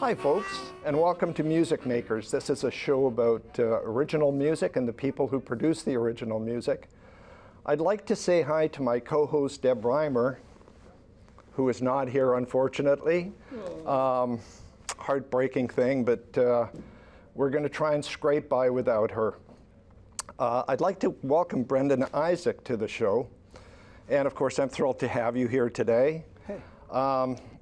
Hi folks, and welcome to Music Makers. This is a show about original music and the people who produce the original music. I'd like to say hi to my co-host Deb Reimer, who is not here unfortunately. Heartbreaking thing, but we're going to try and scrape by without her. I'd like to welcome Brandon Isaak to the show. And of course, I'm thrilled to have you here today. Hey.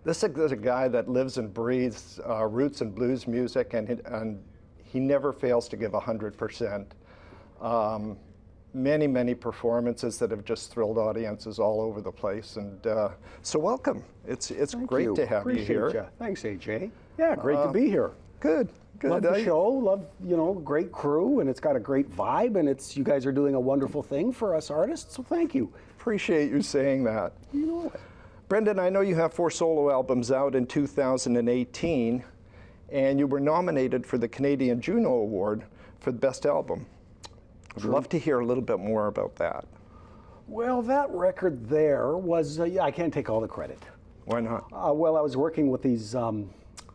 This is a guy that lives and breathes roots and blues music, and he never fails to give 100%. Many performances that have just thrilled audiences all over the place. And so welcome. It's great to have you here. You. Thanks, AJ. Yeah, great to be here. Good. Love the show. Love, great crew, and it's got a great vibe, and you guys are doing a wonderful thing for us artists. So thank you. Appreciate you saying that. You know it. Brendan, I know you have 4 solo albums out in 2018, and you were nominated for the Canadian Juno Award for the Best Album. I'd love to hear a little bit more about that. Well, that record there was, I can't take all the credit. Why not? Well, I was working with these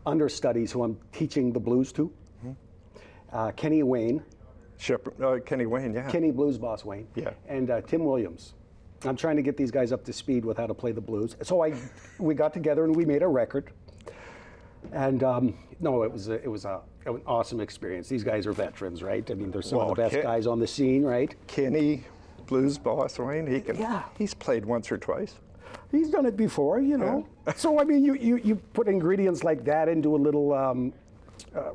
understudies who I'm teaching the blues to. Kenny Wayne. Kenny Wayne, yeah. Kenny Blues Boss Wayne. Yeah. And Tim Williams. I'm trying to get these guys up to speed with how to play the blues. So we got together and we made a record. And no, it was an awesome experience. These guys are veterans, right? I mean, they're some of the best guys on the scene, right? Kenny Blues Boss Wayne, he's played once or twice. He's done it before, Yeah. So I mean, you put ingredients like that into a little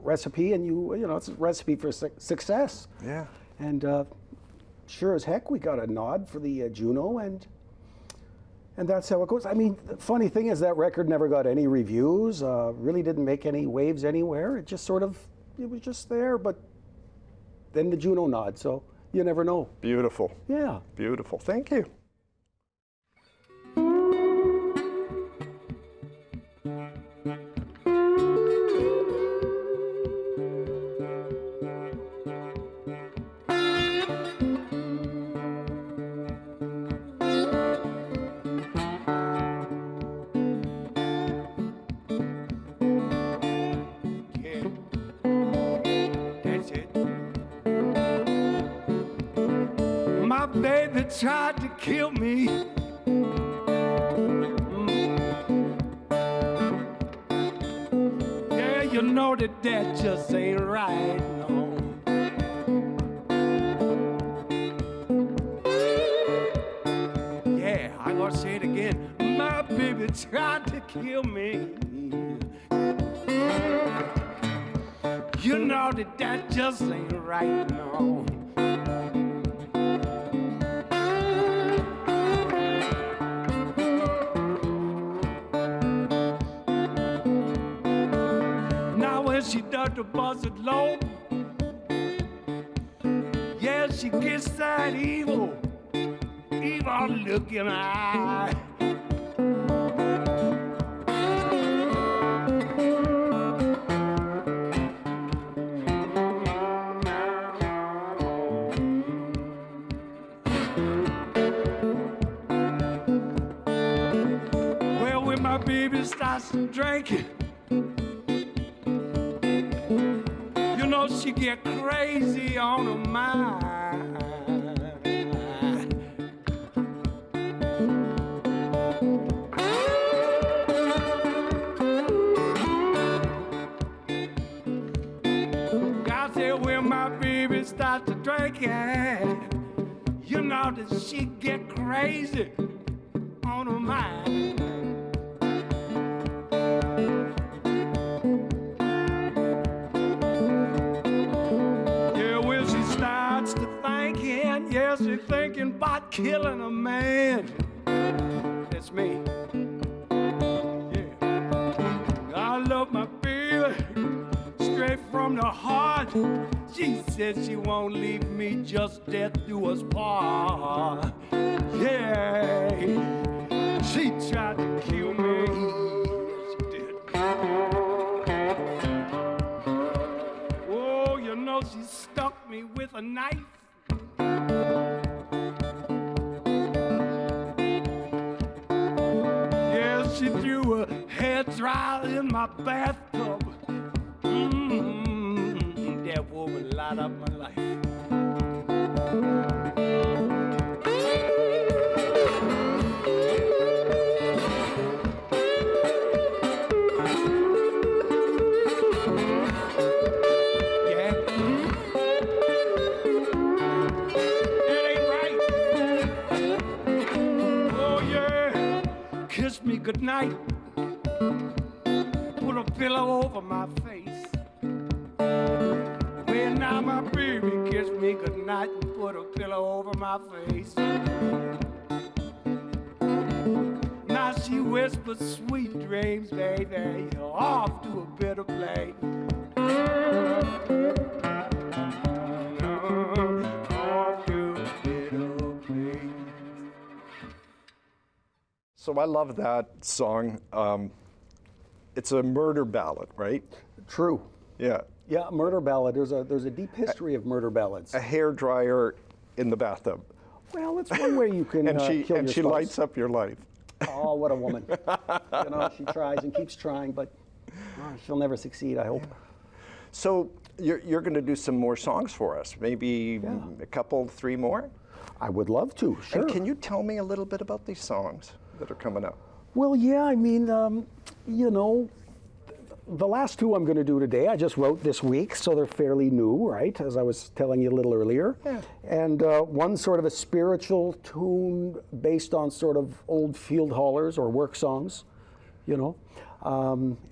recipe, and it's a recipe for success. Yeah. And sure as heck, we got a nod for the Juno, and that's how it goes. I mean, the funny thing is that record never got any reviews, really didn't make any waves anywhere. It just it was just there, but then the Juno nod, so you never know. Beautiful. Yeah. Beautiful. Thank you. Baby tried to kill me. Yeah, you know that just ain't right, no. Yeah, I'm gonna say it again. My baby tried to kill me. You know that just ain't right, no. She does the buzzard low. Yeah, she gets that evil look in her eye. Well, when my baby starts drinking, she get crazy on her mind. I said when my baby starts to drinking, that she get crazy on her mind. Yeah, she's thinking about killing a man. That's me. Yeah. I love my baby straight from the heart. She said she won't leave me, just death do us part. Yeah, she tried to kill me. She did. Oh, you know she stuck me with a knife. Yeah, she threw a hair dryer in my bathtub. me goodnight, put a pillow over my face. Well, now my baby kiss me goodnight and put a pillow over my face. Now she whispers sweet dreams, baby, you're off to a better place. Off to a better place. So I love that song. It's a murder ballad, right? True. Yeah. Yeah, murder ballad. There's a deep history of murder ballads. A hairdryer in the bathtub. Well, it's one way you can And kill your she spouse. lights up your life. Oh, what a woman. You know, she tries and keeps trying, but she'll never succeed, I hope. So you're going to do some more songs for us, maybe a couple, 3 more? I would love to, sure. And can you tell me a little bit about these songs that are coming up? Well, yeah, I mean, you know, the last 2 I'm going to do today, I just wrote this week, so they're fairly new, right, as I was telling you a little earlier. Yeah. And one's sort of a spiritual tune based on sort of old field hollers or work songs, you know.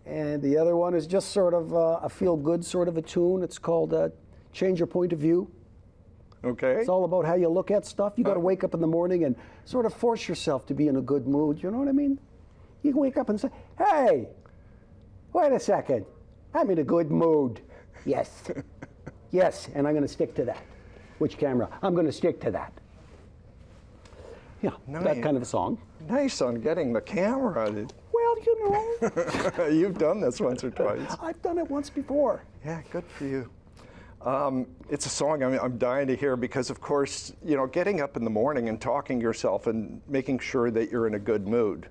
And the other one is just sort of a feel-good sort of a tune. It's called Change Your Point of View. Okay. It's all about how you look at stuff. You got to wake up in the morning and sort of force yourself to be in a good mood, you know what I mean? You can wake up and say, hey, wait a second, I'm in a good mood. Yes, yes, and I'm going to stick to that. Which camera? I'm going to stick to that. Yeah, that kind of a song. Nice on getting the camera. Well, you know. You've done this once or twice. I've done it once before. Yeah, good for you. It's a song I'm dying to hear because, of course, you know, getting up in the morning and talking to yourself and making sure that you're in a good mood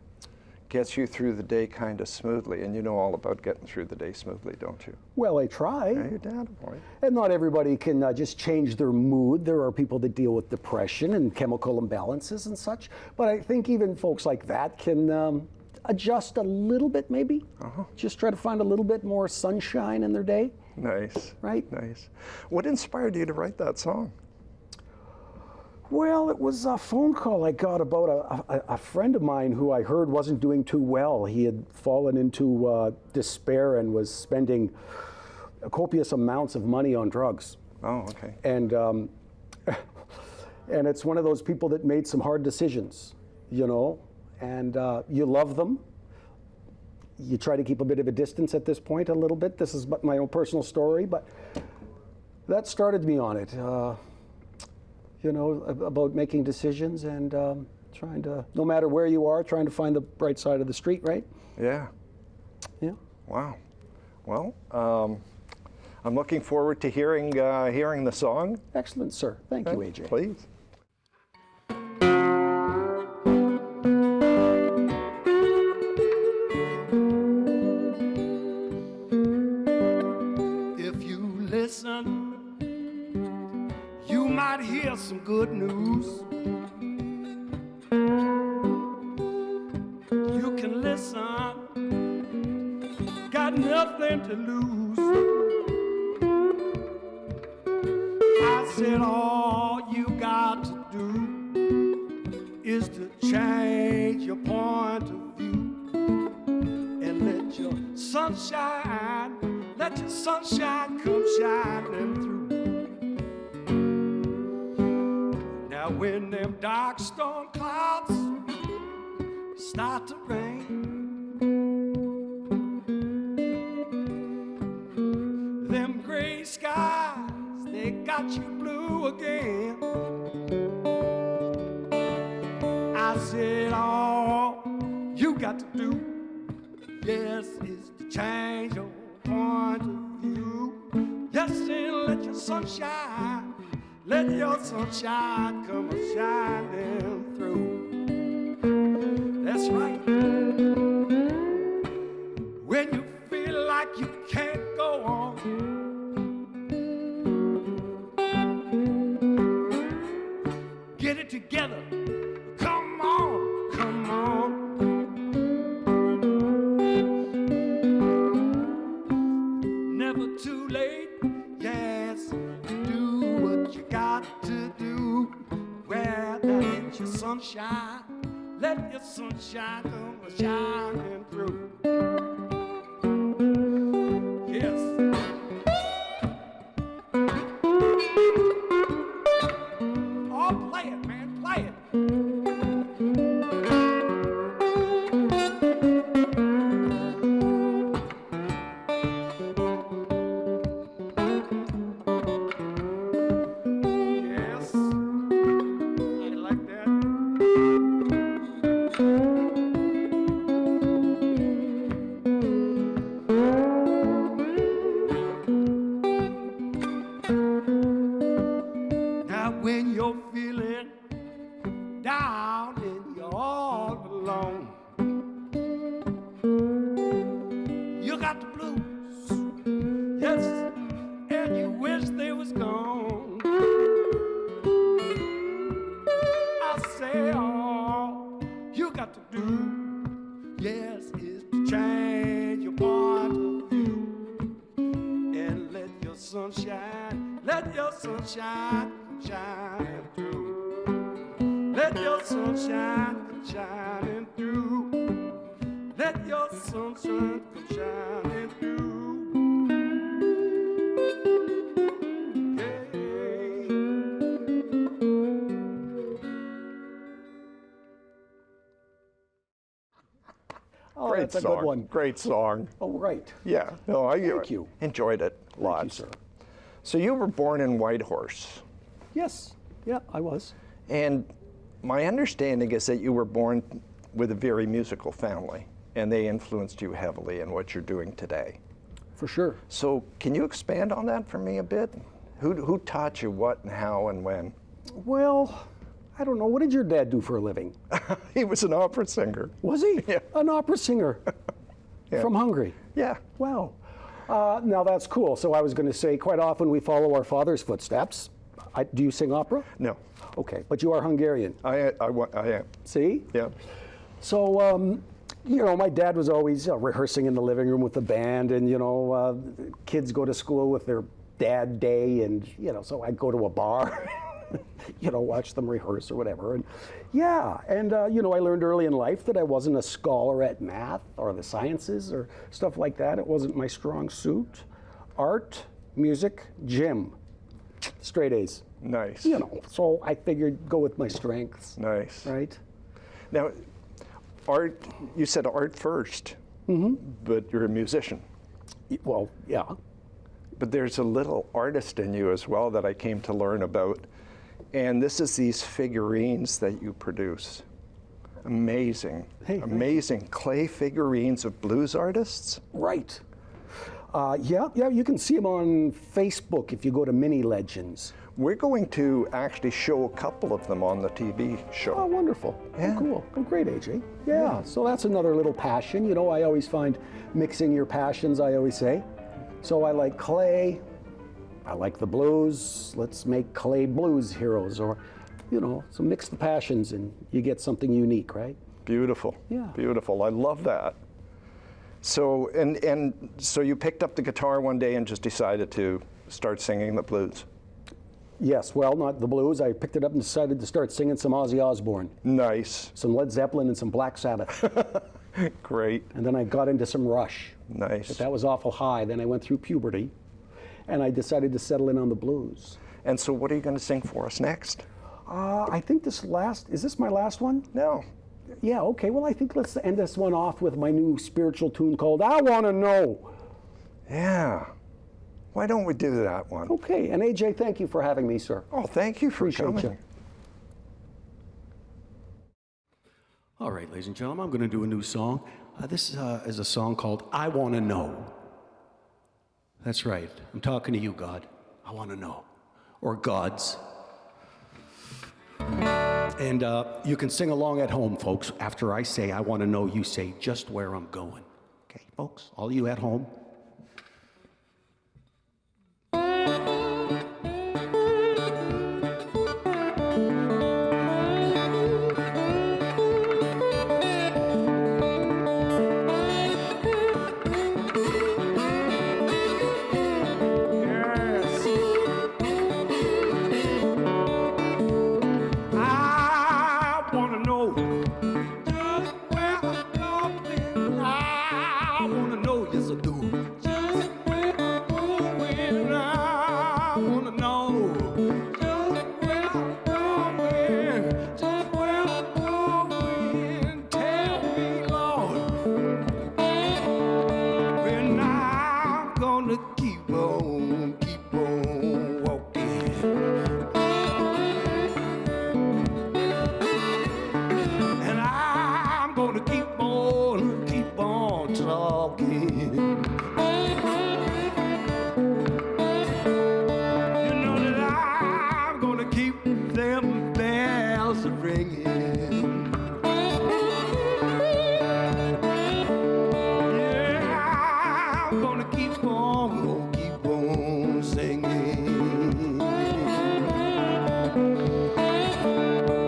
gets you through the day kind of smoothly. And you know all about getting through the day smoothly, don't you? Well, I try. Yeah, you're dad, boy. And not everybody can just change their mood. There are people that deal with depression and chemical imbalances and such. But I think even folks like that can adjust a little bit, maybe. Just try to find a little bit more sunshine in their day. Nice. Right? Nice. What inspired you to write that song? Well, it was a phone call I got about a friend of mine who I heard wasn't doing too well. He had fallen into despair and was spending copious amounts of money on drugs. Oh, okay. And and it's one of those people that made some hard decisions, you know, and you love them. You try to keep a bit of a distance at this point, a little bit. This is my own personal story, but that started me on it. You know, about making decisions and trying to, no matter where you are, trying to find the bright side of the street, right? Yeah. Yeah. Wow. Well, I'm looking forward to hearing the song. Excellent, sir. Thank you, AJ. Please. If you listen, you might hear some good news. You can listen, got nothing to lose. I said all you got to do is to change your point of view and let your sunshine come shining through. Now when them dark storm clouds start to rain, them gray skies, they got you blue again. I said all you got to do, yes, is to change your point of view. Yes, and let your sunshine come shining through. That's right. When you feel like you can't go on, get it together. Come on, come on. Never too late, yes, do what you got to do. Well, let your sunshine let your sunshine come shining through. Yes. Oh, play it, man, play it. Yes, I like that. Now when you're feeling down and you're all alone, you got the blues, yes, and you wish they was gone. I say all you got to do, yes, is to change your point of view and let your sunshine shine through. Let your sunshine come shining through. Let your sunshine come shining through. Hey. Oh, Great that's a song. good one. Great song. Oh, right. Yeah, no, I Thank you. enjoyed it lots. Thank you, sir. So you were born in Whitehorse, Yes. Yeah, I was. and my understanding is that you were born with a very musical family, and they influenced you heavily in what you're doing today. For sure. So can you expand on that for me a bit? Who taught you what and how and when? Well, I don't know. What did your dad do for a living? He was an opera singer. Was he? Yeah. An opera singer Yeah. from Hungary. Yeah. Wow. Now that's cool. So I was going to say, quite often we follow our father's footsteps. Do you sing opera? No, Okay, but you are Hungarian. I am. See? Yeah. So, you know, my dad was always rehearsing in the living room with the band, and, you know, kids go to school with their dad day, and, you know, so I'd go to a bar, you know, watch them rehearse or whatever. And yeah, and, you know, I learned early in life that I wasn't a scholar at math or the sciences or stuff like that. It wasn't my strong suit. Art, music, gym, straight A's. Nice. You know, so I figured go with my strengths, Nice. right? Now, art, you said art first, but you're a musician. Well, yeah. But there's a little artist in you as well that I came to learn about. And this is these figurines that you produce. Amazing. Hey, thank you. Amazing clay figurines of blues artists. Right. Yeah, you can see them on Facebook if you go to Mini Legends. We're going to actually show a couple of them on the TV Oh, show. wonderful. Yeah. Oh, cool. Oh, great, AJ. Yeah, so that's another little passion. You know, I always find mixing your passions, I always say. So I like clay. I like the blues. Let's make clay blues heroes. Or, you know, so mix the passions and you get something unique, right? Beautiful. Yeah. Beautiful. I love that. So, and so you picked up the guitar one day and just decided to start singing the blues. Yes, well, not the blues. I picked it up and decided to start singing some Ozzy Osbourne, Nice. some Led Zeppelin, and some Black Sabbath. Great. And then I got into some Rush. Nice. But that was awful high. Then I went through puberty, and I decided to settle in on the blues. And so what are you going to sing for us next? I think is this my last one? No. Yeah, okay. Well, I think let's end this one off with my new spiritual tune called I Want to Know. Yeah. Why don't we do that one? Okay, and AJ, thank you for having me, sir. Oh, thank you for Appreciate coming. you. All right, ladies and gentlemen, I'm going to do a new song. This is a song called I Want to Know. That's right. I'm talking to you, God. I want to know. Or gods. And you can sing along at home, folks. After I say I want to know, you say just where I'm going. Okay, folks? All you at home? I want to know gonna keep on talking. You know that I'm gonna keep them bells ringing. Yeah, I'm gonna keep on singing.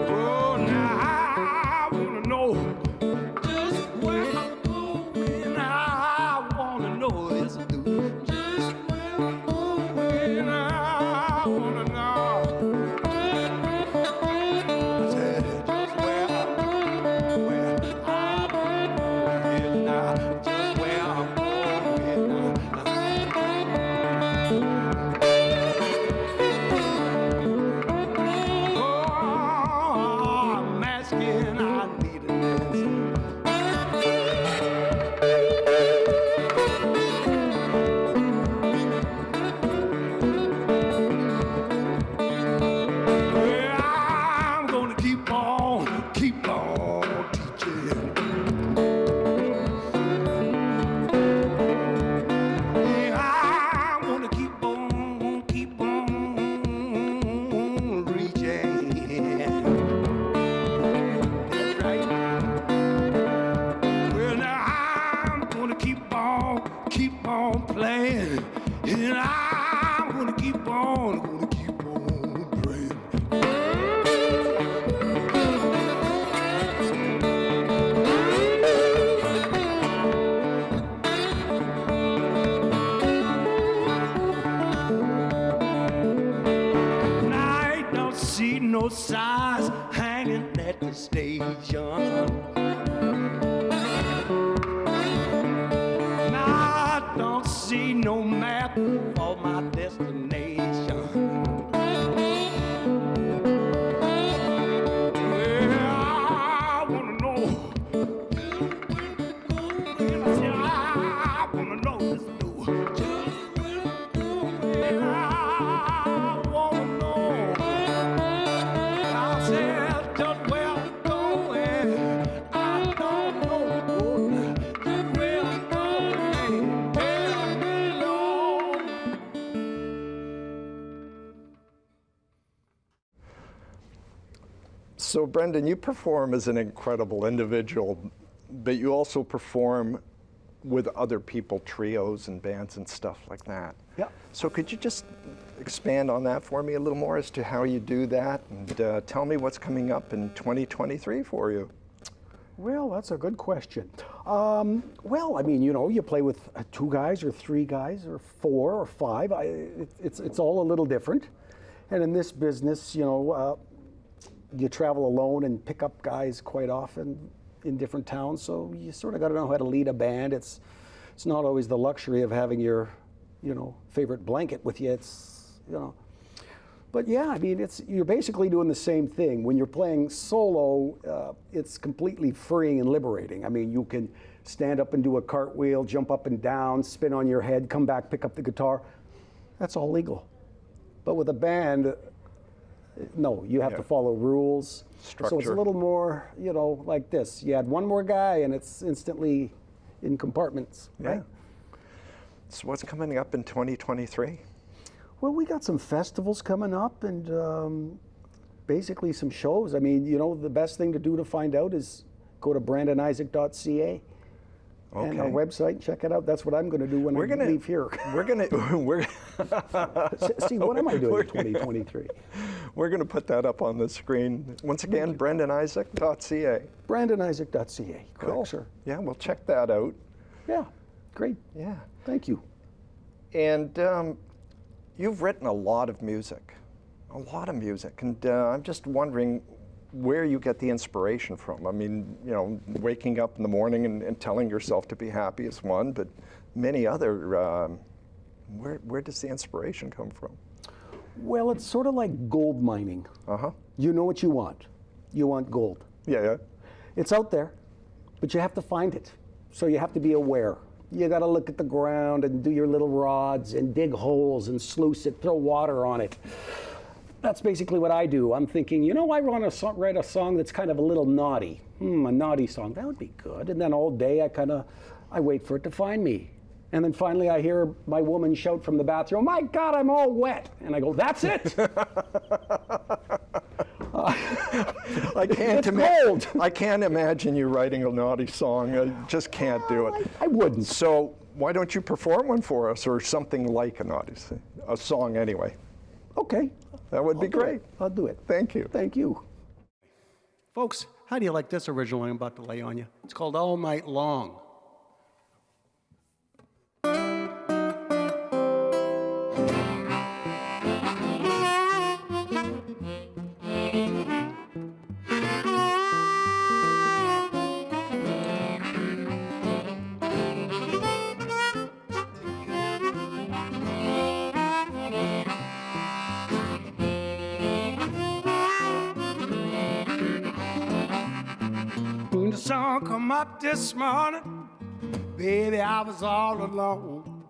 Oh, now I wanna know just where I'm going. I wanna know this, dude. Just where I'm going. I wanna know. I said just where I'm going now. Just where I'm going now. Oh, I'm asking, I need an answer. Well, I'm gonna keep on teaching. Yeah, I'm gonna keep on reaching. That's right. Well, now I'm gonna keep on playing, and I'm gonna keep on praying. And I don't see no signs hanging at the station. And I don't see no map for my destination. Well, I wanna know. And I said, I wanna know this dude. Just where I'm going. I wanna know. I said, just where I'm going. I don't know. Just where I'm going. Tell me, Lord. So, Brendan, you perform as an incredible individual, but you also perform with other people, trios and bands and stuff like that. Yeah. So could you just expand on that for me a little more as to how you do that, and tell me what's coming up in 2023 for you? Well, that's a good question. Well, I mean, you know, you play with 2 guys or 3 guys or 4 or 5. It's all a little different. And in this business, you know, you travel alone and pick up guys quite often in different towns. So you sort of got to know how to lead a band. It's not always the luxury of having your, you know, favorite blanket with you. It's, you know. But yeah, I mean, you're basically doing the same thing. When you're playing solo, it's completely freeing and liberating. I mean, you can stand up and do a cartwheel, jump up and down, spin on your head, come back, pick up the guitar. That's all legal. But with a band, no, you have to follow rules. Structure. So it's a little more, you know, like this. You add one more guy and it's instantly in compartments, right? So what's coming up in 2023? Well, we got some festivals coming up and basically some shows. I mean, you know, the best thing to do to find out is go to brandonisaak.ca and our website and check it out. That's what I'm going to do when I leave here. See, what am I doing in 2023? We're going to put that up on the screen. Once again, brandonisaak.ca. brandonisaak.ca. Cool. Sir. Yeah, we'll check that out. Yeah, great. Yeah. Thank you. And you've written a lot of music, and I'm just wondering where you get the inspiration from. I mean, you know, waking up in the morning and telling yourself to be happy is one, but many other, where does the inspiration come from? Well, it's sort of like gold mining. Uh-huh. You know what you want. You want gold. Yeah. It's out there, but you have to find it. So you have to be aware. You got to look at the ground and do your little rods and dig holes and sluice it, throw water on it. that's basically what I do. I'm thinking, you know, I want to write a song that's kind of a little naughty. A naughty song, that would be good. And then all day I wait for it to find me. And then finally I hear my woman shout from the bathroom, "My God, I'm all wet." And I go, "That's it." I can't imagine you writing a naughty song. I just can't do it. I wouldn't. So why don't you perform one for us, or something like a song anyway? Okay. That would be great. I'll do it. Thank you. Thank you. Folks, how do you like this original I'm about to lay on you? It's called All Night Long. When the sun come up this morning, baby, I was all alone.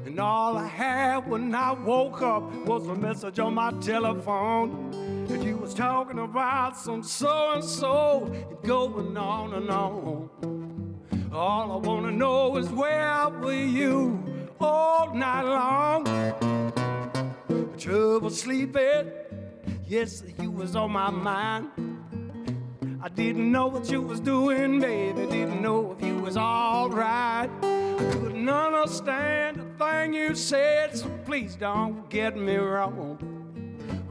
And all I had when I woke up was a message on my telephone. And you was talking about some so-and-so and going on and on. All I want to know is where were you all night long? Trouble sleeping, yes, you was on my mind. I didn't know what you was doing, baby, didn't know if you was all right. I couldn't understand a thing you said, so please don't get me wrong.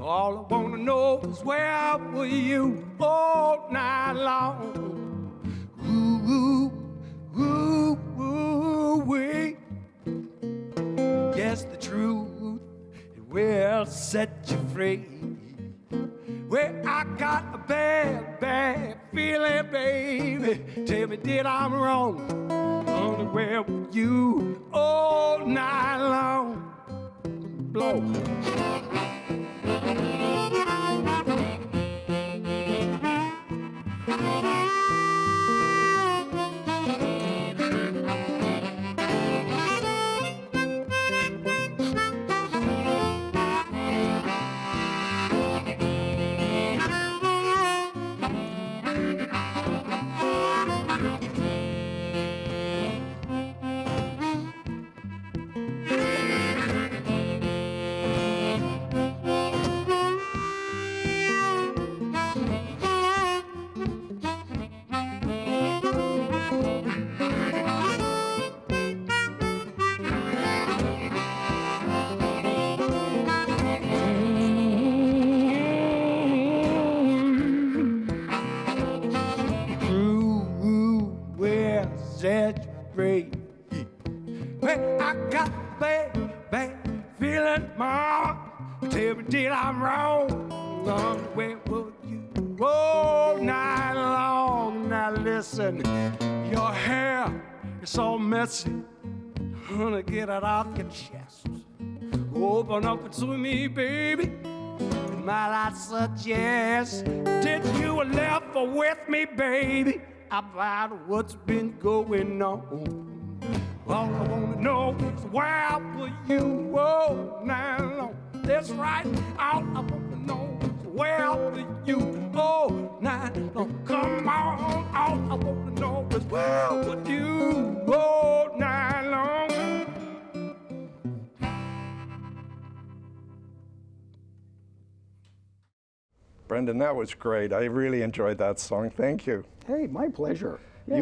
All I want to know is where were you all night long? Ooh, ooh, ooh, ooh, wee. Yes, the truth, it will set you free. Well, I got a bad, bad feeling, baby. Tell me, did I wrong? Only where were you all night long? Blow. Set you free. Well, I got bad, bad feeling, Mom. Tell me, did I wrong? Where were you all night long? Now listen, your hair is so messy. Honey, get it off your chest. Open up to me, baby. Might I suggest? Did you left with me, baby? About what's been going on. All I wanna know is where were you all night long? That's right. All I wanna know is where were you all night long? Come on. All I wanna know is where were you all night long? Brendan, that was great. I really enjoyed that song. Thank you. Hey, my pleasure. Yeah.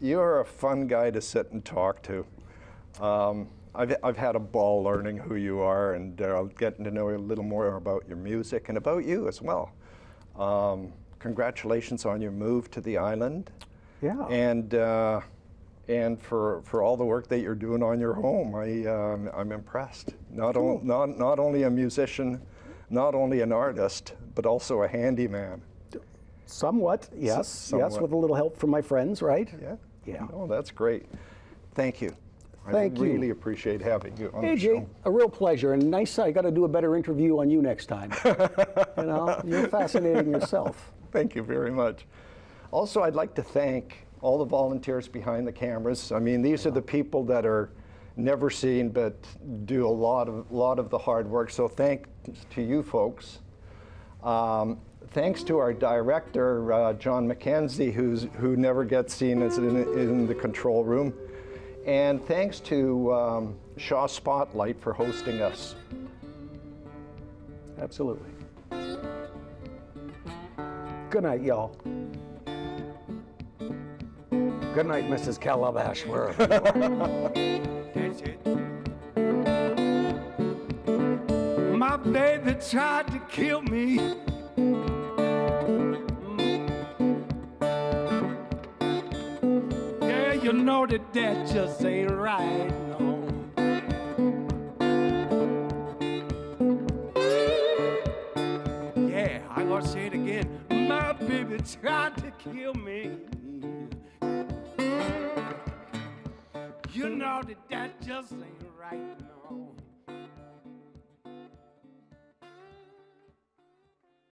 You are a fun guy to sit and talk to. I've had a ball learning who you are and getting to know a little more about your music and about you as well. Congratulations on your move to the island. Yeah. And for all the work that you're doing on your home. I'm impressed. Not only a musician, not only an artist, but also a handyman. Somewhat, yes. Somewhat. Yes, with a little help from my friends, right? Yeah. Yeah. Oh, that's great. Thank you. Thank you. I really appreciate having you on the AJ, show. a real pleasure, and nice. I got to do a better interview on you next time. You know, you're fascinating yourself. Thank you very much. Also, I'd like to thank all the volunteers behind the cameras. I mean, these are the people that are never seen, but do a lot of the hard work. So thanks to you folks. Thanks to our director, John McKenzie, who never gets seen as in the control room. And thanks to Shaw Spotlight for hosting us. Absolutely. Good night, y'all. Good night, Mrs. Calabash. That's it. My baby tried to kill me. Yeah, you know that just ain't right, no. Yeah, I'm gonna say it again. My baby tried to kill me. You know that just ain't right, no.